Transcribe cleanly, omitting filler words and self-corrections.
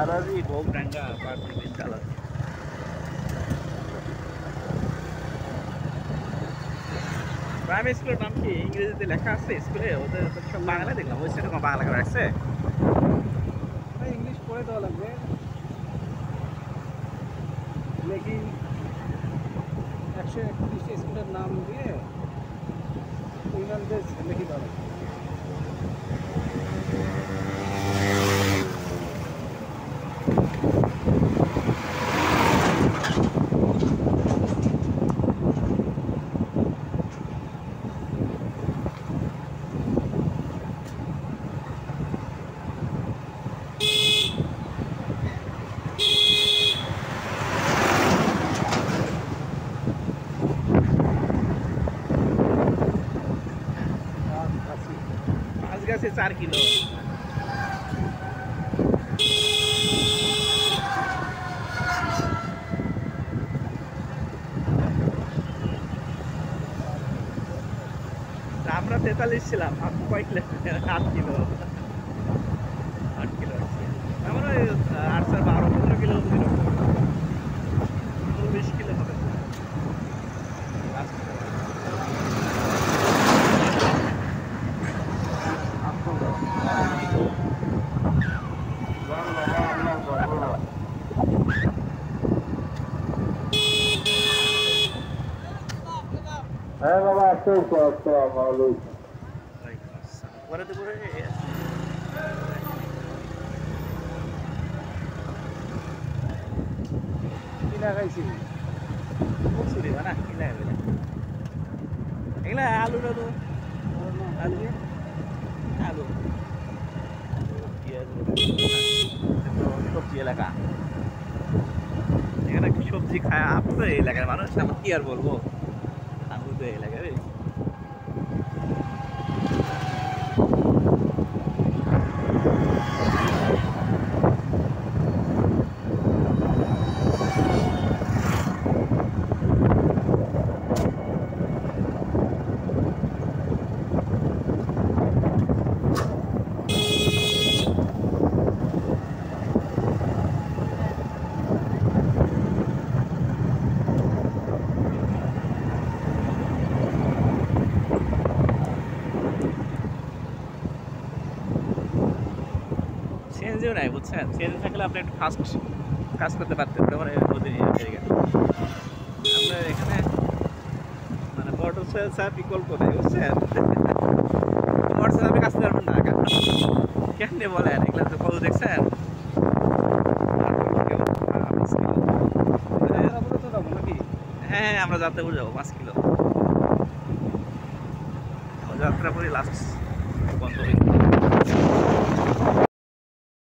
সারাদি Bhogdanga party চালাচ্ছে। Primary স্কুলের নাম কি ইংরেজিতে লেখা আছে স্কুলে? ওদের সব বাংলা দেখলাম, ওই সাইডে কোনো বাংলা করে রাখছে? ইংলিশ পড়ে দেওয়া লাগবে, লেখি 131 স্কুলের নাম দিয়ে ইংল্যান্ডে লিখে দেওয়া লাগবে। পাঁচ গাছে 4 কিলো। আমরা 43 ছিলাম, আপনি কয় কিলো? 8 কিলো। 8 কিলো আছে আমরা 8 আর 12-15 কিলো 20 কিলো হবে। হ্যাঁ বাবা, আসসালামু আলাইকুম। পরে দুপুরে কি লাগাইছি কচুরি বানা কি লাগাবে এগুলা? আলু টালু, আলু আলু পেঁয়াজ সবজি এলাকা, এখানে সবজি খায়। আপনি তো এই এলাকার মানুষ, আমার কি আর বলবো, আমি তো এই এলাকার। সিএনজিও নাই বুঝছেন, সিএনজি থাকলে আপনি একটু ফাস্ট কাজ করতে পারতেন। যেমন আপনার এখানে মানে মোটর ছাড়া বিকল্প নেই বুঝছেন। মোটর ছাড়া আপনি কাজ করতে পারবেন না, কেমনি বলেন? এগুলো তো কত দেখছেন? হ্যাঁ আমরা যাত্রাপুর যাবো 5 কিলো। যাত্রাপুরি লাস্ট বন্ধ হয়েছে।